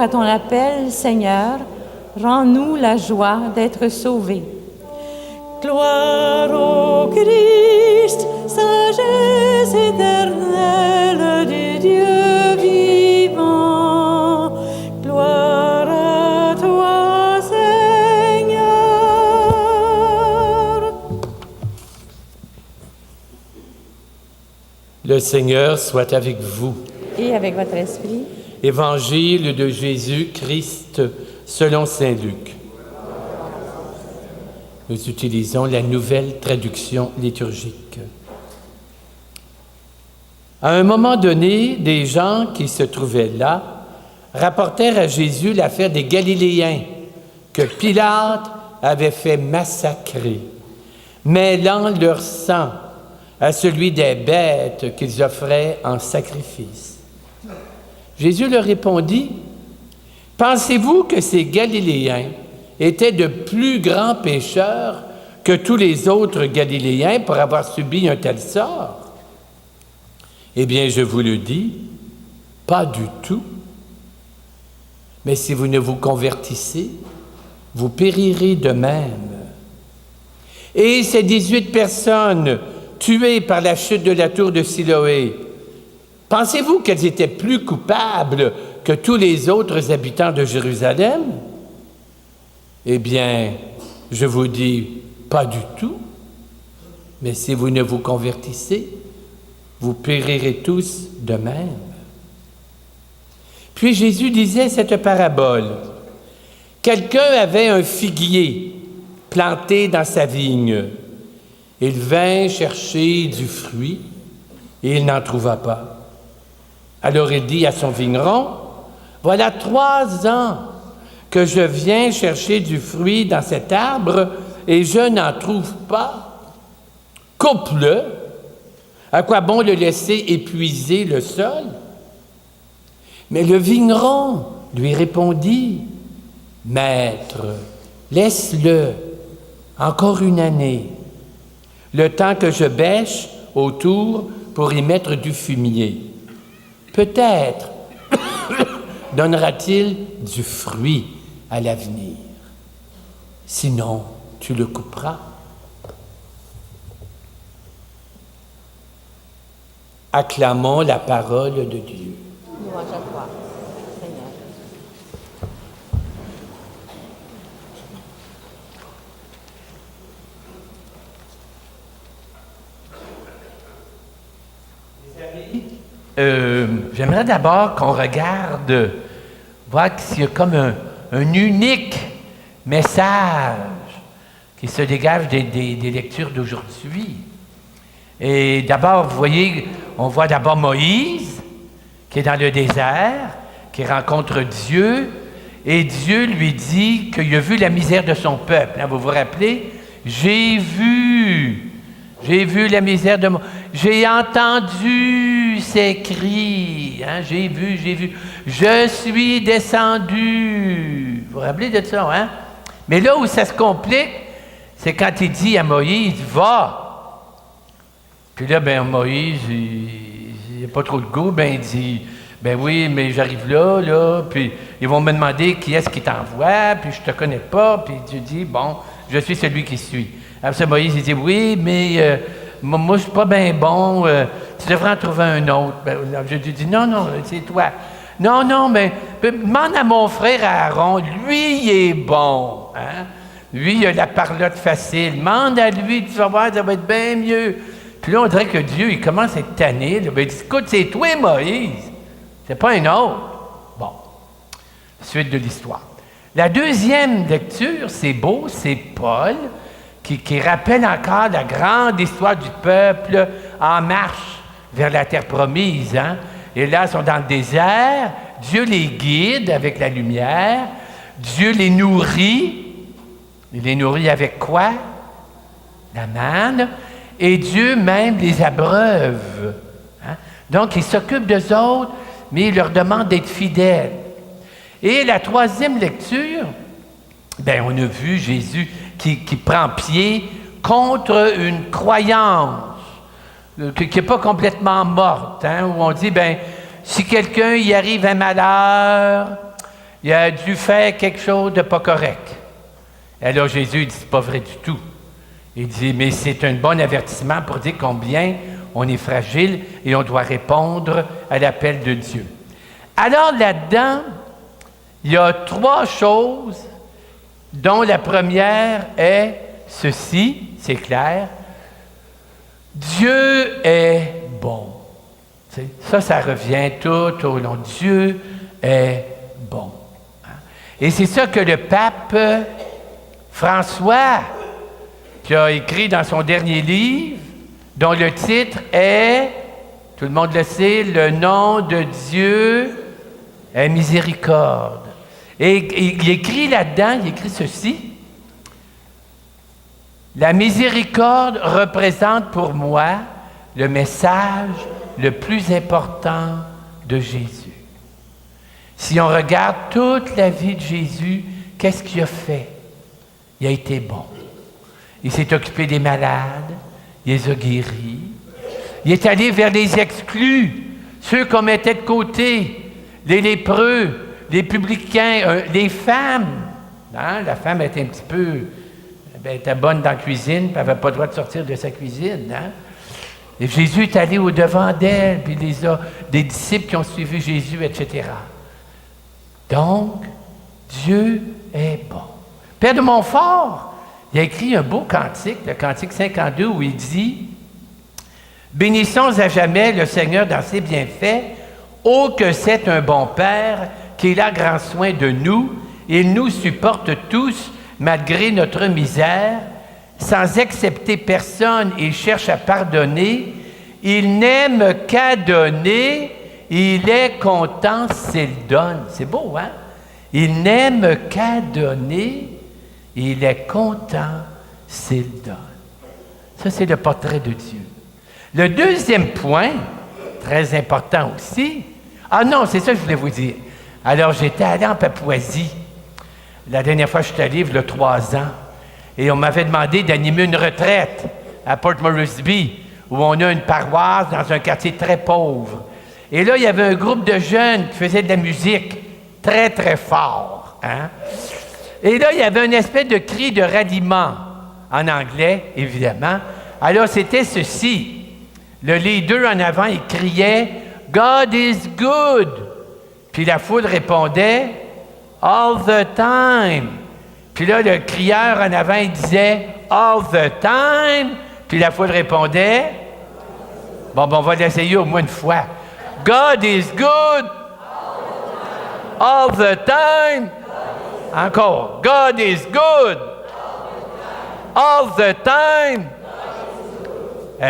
à ton appel, Seigneur, rends-nous la joie d'être sauvés. Gloire au Christ, sagesse éternelle du Dieu vivant. Gloire à toi, Seigneur. Le Seigneur soit avec vous. Et avec votre esprit. Évangile de Jésus-Christ selon saint Luc. Nous utilisons la nouvelle traduction liturgique. À un moment donné, des gens qui se trouvaient là rapportèrent à Jésus l'affaire des Galiléens que Pilate avait fait massacrer, mêlant leur sang à celui des bêtes qu'ils offraient en sacrifice. Jésus leur répondit, « Pensez-vous que ces Galiléens étaient de plus grands pécheurs que tous les autres Galiléens pour avoir subi un tel sort? Eh bien, je vous le dis, pas du tout. Mais si vous ne vous convertissez, vous périrez de même. Et ces 18 personnes tuées par la chute de la tour de Siloé, pensez-vous qu'elles étaient plus coupables que tous les autres habitants de Jérusalem? Eh bien, je vous dis, pas du tout. Mais si vous ne vous convertissez, vous périrez tous de même. Puis Jésus disait cette parabole. Quelqu'un avait un figuier planté dans sa vigne. Il vint chercher du fruit et il n'en trouva pas. Alors il dit à son vigneron, « Voilà 3 ans que je viens chercher du fruit dans cet arbre et je n'en trouve pas. Coupe-le. À quoi bon le laisser épuiser le sol? » Mais le vigneron lui répondit, « Maître, laisse-le encore 1 année, le temps que je bêche autour pour y mettre du fumier. Peut-être donnera-t-il du fruit à l'avenir. Sinon, tu le couperas. » Acclamons la parole de Dieu. Louange à toi, Seigneur. J'aimerais d'abord qu'on regarde, voir s'il y a comme un unique message qui se dégage des lectures d'aujourd'hui. Et d'abord, vous voyez, on voit d'abord Moïse, qui est dans le désert, qui rencontre Dieu, et Dieu lui dit qu'il a vu la misère de son peuple. Hein, vous vous rappelez? J'ai vu la misère de mon... J'ai entendu ses cris, hein, j'ai vu. Je suis descendu. Vous vous rappelez de ça, hein? Mais là où ça se complique, c'est quand il dit à Moïse, va. Puis là, Moïse, il n'a pas trop de goût, il dit, oui, mais j'arrive là, puis ils vont me demander qui est-ce qui t'envoie, puis je te connais pas, puis Dieu dit, bon, je suis celui qui suis. Après ça, Moïse, il dit, oui, mais moi, je suis pas bien bon, tu devrais en trouver un autre. Je lui dis, non, c'est toi. Non, mais demande à mon frère Aaron, lui, il est bon, hein? Lui, il a la parlotte facile, demande à lui, tu vas voir, ça va être bien mieux. Puis là, on dirait que Dieu, il commence à être tanné. Là. Il dit, écoute, c'est toi, Moïse. C'est pas un autre. Bon. Suite de l'histoire. La deuxième lecture, c'est beau, c'est Paul qui rappelle encore la grande histoire du peuple en marche vers la terre promise. Hein? Et là, ils sont dans le désert. Dieu les guide avec la lumière. Dieu les nourrit. Il les nourrit avec quoi? La manne. Et Dieu même les abreuve. Hein? Donc, il s'occupe d'eux autres, mais il leur demande d'être fidèles. Et la troisième lecture, on a vu Jésus qui prend pied contre une croyance qui n'est pas complètement morte, hein? Où on dit, si quelqu'un y arrive un malheur, il a dû faire quelque chose de pas correct. Et alors Jésus dit, c'est pas vrai du tout. Il dit, mais c'est un bon avertissement pour dire combien on est fragile et on doit répondre à l'appel de Dieu. Alors là-dedans, il y a 3 choses dont la première est ceci, c'est clair. Dieu est bon. Ça revient tout au long. Dieu est bon. Et c'est ça que le pape François, qui a écrit dans son dernier livre, dont le titre est, tout le monde le sait, le nom de Dieu est miséricorde. Et il écrit là-dedans, il écrit ceci, la miséricorde représente pour moi le message le plus important de Jésus. Si on regarde toute la vie de Jésus, qu'est-ce qu'il a fait? Il a été bon. Il s'est occupé des malades, il les a guéris. Il est allé vers les exclus, ceux qu'on mettait de côté, les lépreux, les publicains, les femmes. Hein? La femme était un petit peu... Elle était bonne dans la cuisine, puis elle n'avait pas le droit de sortir de sa cuisine. Hein? Et Jésus est allé au-devant d'elle, puis il les a, des disciples qui ont suivi Jésus, etc. Donc, Dieu est bon. Père de Montfort, il a écrit un beau cantique, le cantique 52, où il dit « Bénissons à jamais le Seigneur dans ses bienfaits, ô que c'est un bon Père, qu'il a grand soin de nous, il nous supporte tous, malgré notre misère, sans accepter personne, il cherche à pardonner, il n'aime qu'à donner, il est content s'il donne. » C'est beau, hein? Il n'aime qu'à donner, il est content s'il donne. Ça, c'est le portrait de Dieu. Le deuxième point, très important aussi, c'est ça que je voulais vous dire. Alors, j'étais allé en Papouasie. La dernière fois, je suis allé, il y a 3 ans, et on m'avait demandé d'animer une retraite à Port Moresby, où on a une paroisse dans un quartier très pauvre. Et là, il y avait un groupe de jeunes qui faisaient de la musique très, très fort. Hein? Et là, il y avait une espèce de cri de ralliement, en anglais, évidemment. Alors, c'était ceci. Le leader en avant, il criait « God is good ». Puis la foule répondait « All the time ». Puis là, le crieur en avant, il disait « All the time ». Puis la foule répondait « Bon, on va l'essayer au moins une fois. « God is good all the time ». Encore. « God is good all the time ».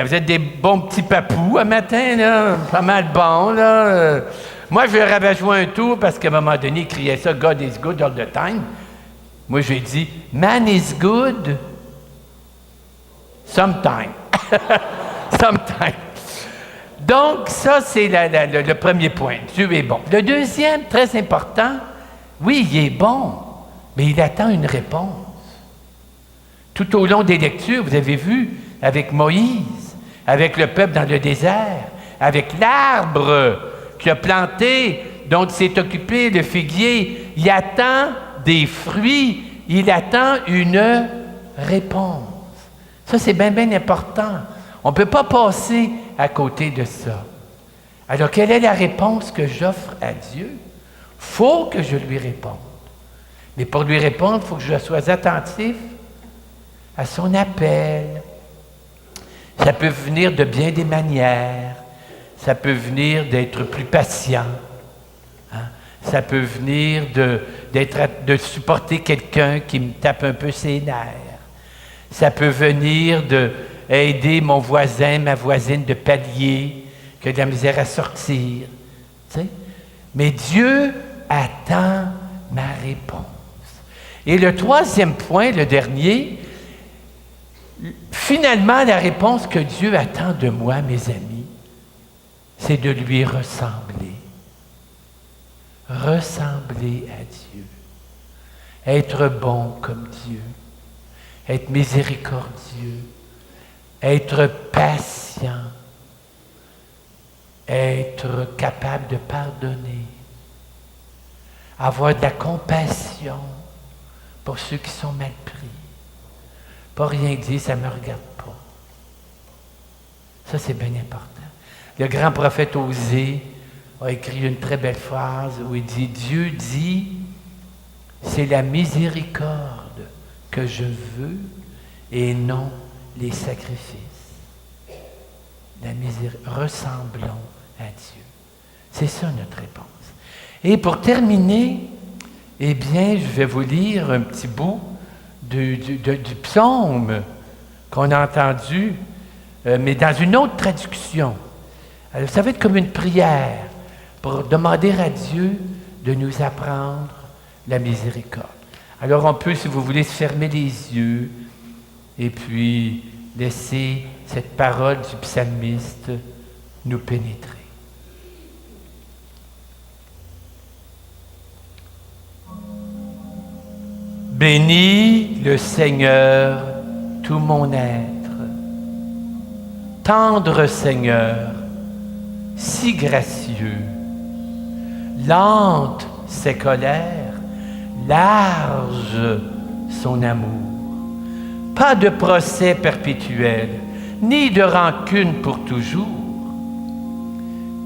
Vous êtes des bons petits papous un matin, là, pas mal bons, là. Moi, je vais jouer un tour parce qu'à un moment donné, il criait ça, « God is good all the time ». Moi, j'ai dit, « Man is good sometime ». Sometime. Donc, ça, c'est le premier point. Dieu est bon. Le deuxième, très important, oui, il est bon, mais il attend une réponse. Tout au long des lectures, vous avez vu, avec Moïse, avec le peuple dans le désert, avec l'arbre qu'il a planté, dont il s'est occupé, le figuier, il attend des fruits, il attend une réponse. Ça, c'est bien, bien important. On ne peut pas passer à côté de ça. Alors, quelle est la réponse que j'offre à Dieu? Il faut que je lui réponde. Mais pour lui répondre, il faut que je sois attentif à son appel. Ça peut venir de bien des manières. Ça peut venir d'être plus patient. Hein? Ça peut venir de supporter quelqu'un qui me tape un peu ses nerfs. Ça peut venir d'aider mon voisin, ma voisine de pallier, qui a de la misère à sortir. Tu sais? Mais Dieu attend ma réponse. Et le troisième point, le dernier, finalement, la réponse que Dieu attend de moi, mes amis, c'est de lui ressembler. Ressembler à Dieu. Être bon comme Dieu. Être miséricordieux. Être patient. Être capable de pardonner. avoir de la compassion pour ceux qui sont mal pris. Pas rien dire, ça ne me regarde pas. Ça, c'est bien important. Le grand prophète Osée a écrit une très belle phrase où il dit, Dieu dit, c'est la miséricorde que je veux et non les sacrifices. La miséricorde, ressemblons à Dieu. C'est ça notre réponse. Et pour terminer, eh bien, je vais vous lire un petit bout du psaume qu'on a entendu, mais dans une autre traduction. Alors, ça va être comme une prière pour demander à Dieu de nous apprendre la miséricorde. Alors, on peut, si vous voulez, se fermer les yeux et puis laisser cette parole du psalmiste nous pénétrer. Bénis le Seigneur, tout mon être. Tendre Seigneur, si gracieux. Lente ses colères, large son amour. Pas de procès perpétuel, ni de rancune pour toujours.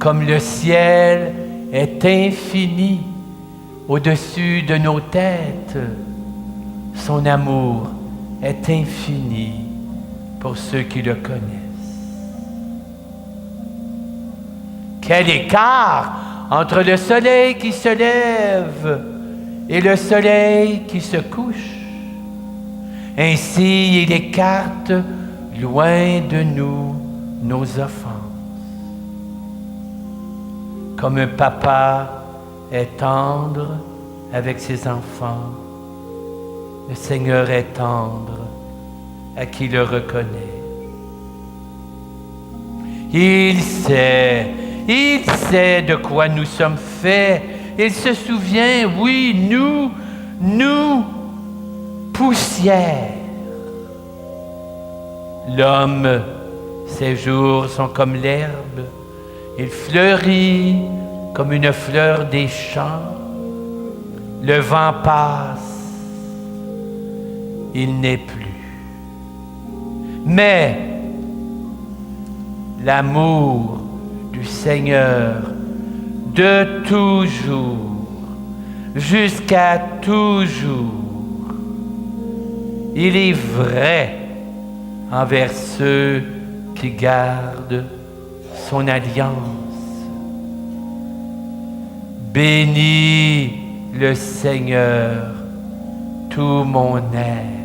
Comme le ciel est infini au-dessus de nos têtes, son amour est infini pour ceux qui le connaissent. Quel écart entre le soleil qui se lève et le soleil qui se couche. Ainsi, il écarte loin de nous nos offenses. Comme un papa est tendre avec ses enfants, le Seigneur est tendre à qui le reconnaît. Il sait de quoi nous sommes faits. Il se souvient, oui, nous, poussière. L'homme, ses jours sont comme l'herbe. Il fleurit comme une fleur des champs. Le vent passe. Il n'est plus. Mais l'amour du Seigneur de toujours, jusqu'à toujours, il est vrai envers ceux qui gardent son alliance. Bénis le Seigneur, tout mon être.